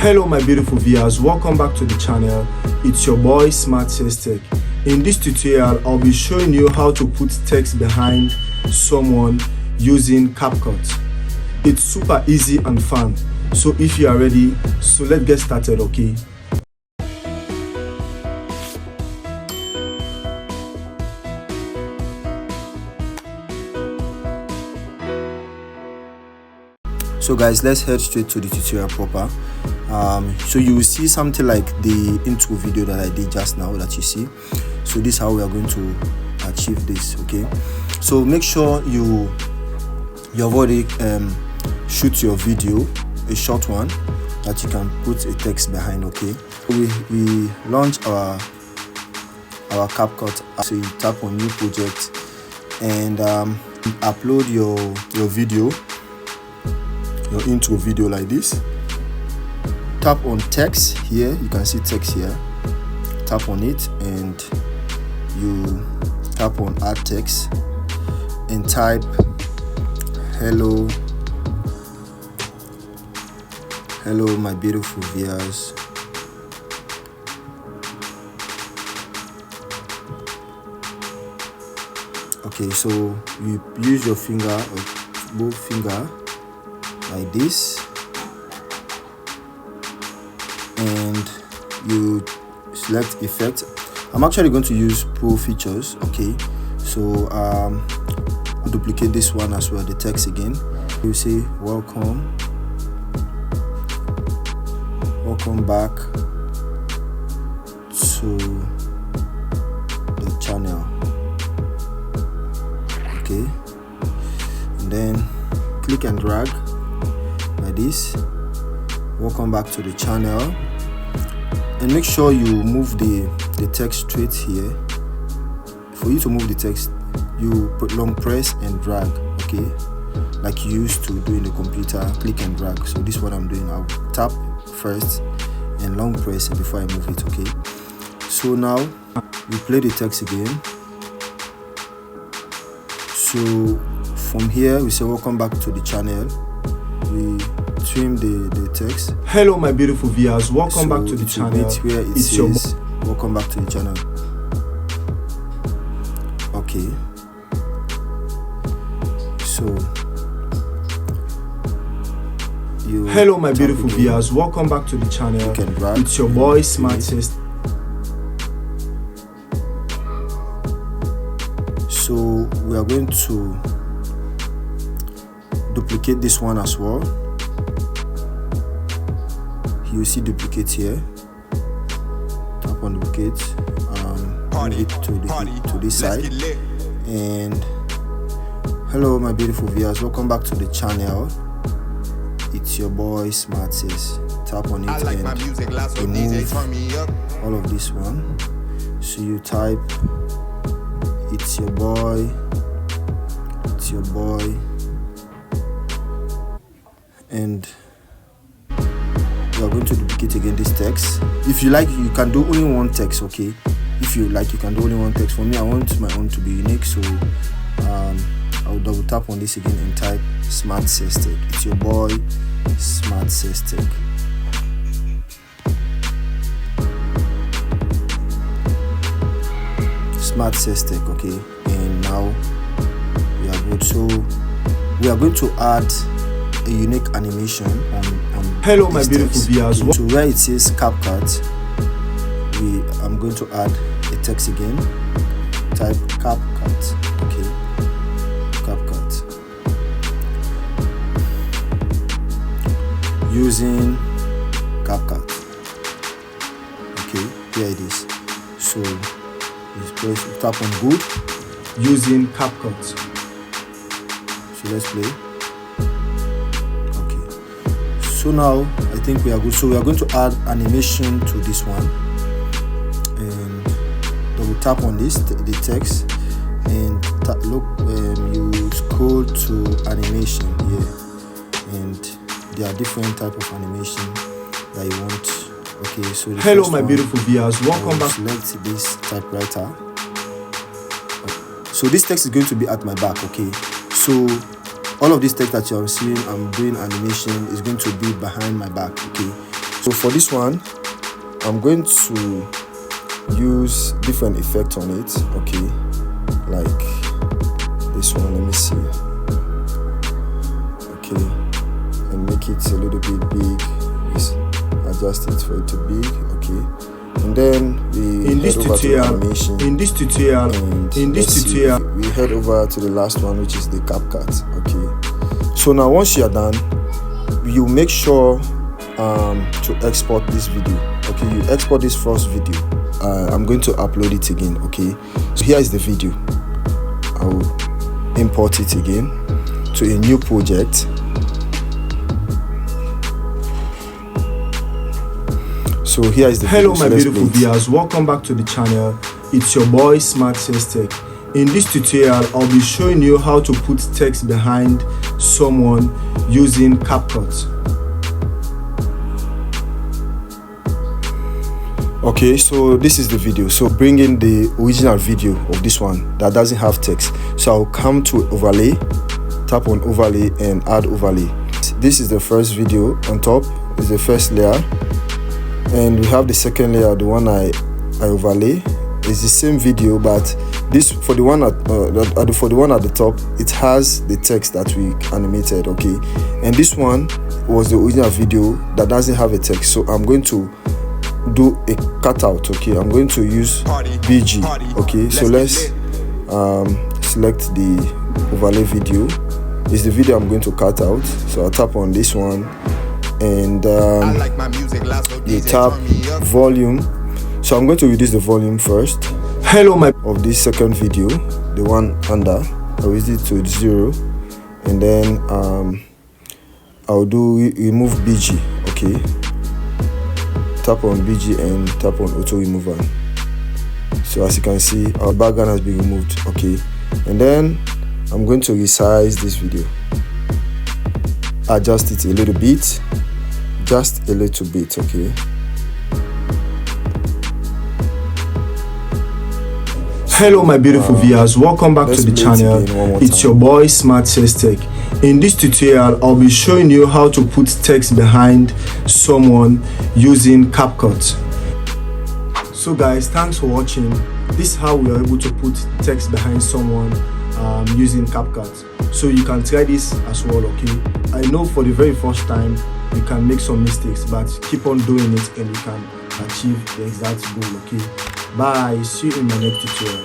Hello my beautiful viewers, welcome back to the channel. It's your boy SmartCess-Tech. In this tutorial, I'll be showing you how to put text behind someone using CapCut. It's super easy and fun. So if you are ready, so let's get started, okay? So guys, let's head straight to the tutorial proper. So you will see something like the intro video that I did just now that you see. So this is how we are going to achieve this, okay? So make sure you have already shoot your video, a short one that you can put a text behind, okay? We launch our CapCut. So you tap on new project and upload your video, your intro video like this. Tap on text here, you can see text here. Tap on it and you tap on add text and type hello my beautiful viewers. Okay, so you use your finger or both finger like this and you select effect. I'm actually going to use pro features, okay? So I'll duplicate this one as well, the text again. You say welcome back to the channel, okay? And then click and drag like this. Welcome back to the channel, and make sure you move the text straight here. For you to move the text, you put long press and drag, okay, like you used to do in the computer. Click and drag. So this is what I'm doing. I'll tap first and long press before I move it, okay? So now we play the text again. So from here we say welcome back to the channel. We trim the text. Hello my beautiful viewers, welcome back to the channel. Where it says welcome back to the channel, okay? So you hello my beautiful viewers, welcome back to the channel. You can drag. It's your boy SmartCess. So we are going to duplicate this one as well. You see duplicate here. Tap on duplicate. Move it to this side. And hello my beautiful viewers, welcome back to the channel. It's your boy SmartCess. Tap on it and remove all of this one. So you type it's your boy, and we are going to duplicate again this text. If you like, you can do only one text, okay? If you like, you can do only one text. For me, I want my own to be unique, so I'll double tap on this again and type SmartCess-Tech. It's your boy SmartCess-Tech. SmartCess-Tech, okay? And now we are good. So we are going to add a unique animation on hello my beautiful viewers. So where it says CapCut, I'm going to add a text again. Type CapCut, okay? CapCut using CapCut, okay? Here it is. So you tap on good using CapCut. So let's play. So now I think we are good. So we are going to add animation to this one, and double tap on this, the text, and you scroll to animation here, and there are different type of animation that you want, okay? So hello my beautiful viewers, welcome back. Select this typewriter. So this text is going to be at my back, okay? So all of this text that you're seeing, I'm doing animation, is going to be behind my back, okay? So for this one, I'm going to use different effect on it, okay, like this one. Let me see. Okay, and make it a little bit big. Just adjust it for it to big, okay. And then we head over to animation. We head over to the last one, which is the CapCut. Okay, so now once you are done, you make sure to export this video. Okay, you export this first video. I'm going to upload it again. Okay, so here is the video. I will import it again to a new project. So here is the Hello video. my beautiful viewers, welcome back to the channel. It's your boy SmartCess-Tech. In this tutorial, I'll be showing you how to put text behind someone using CapCut. Okay, so this is the video. So bring in the original video of this one that doesn't have text. So I'll come to overlay, tap on overlay and add overlay. This is the first video. On top is the first layer, and we have the second layer, the one I overlay. It's the same video, but this for the one at the top, it has the text that we animated. Okay, and this one was the original video that doesn't have a text. So I'm going to do a cutout. Okay, I'm going to use BG. Okay, so let's select the overlay video. Is the video I'm going to cut out. So I'll tap on this one and you tap volume. So I'm going to reduce the volume first. Hello my of this second video, the one under. I'll reduce it to 0, and then I'll do remove BG. Okay, tap on BG and tap on auto remover. So as you can see, our background has been removed. Okay, and then I'm going to resize this video, adjust it a little bit, just a little bit. Okay, hello my beautiful viewers, welcome back to the channel. It's your boy SmartCess-Tech. In this tutorial, I'll be showing you how to put text behind someone using CapCut. So guys, thanks for watching. This is how we are able to put text behind someone using CapCut. So you can try this as well. Okay, I know for the very first time you can make some mistakes, but keep on doing it and you can achieve the exact goal. Okay, bye. See you in my next tutorial.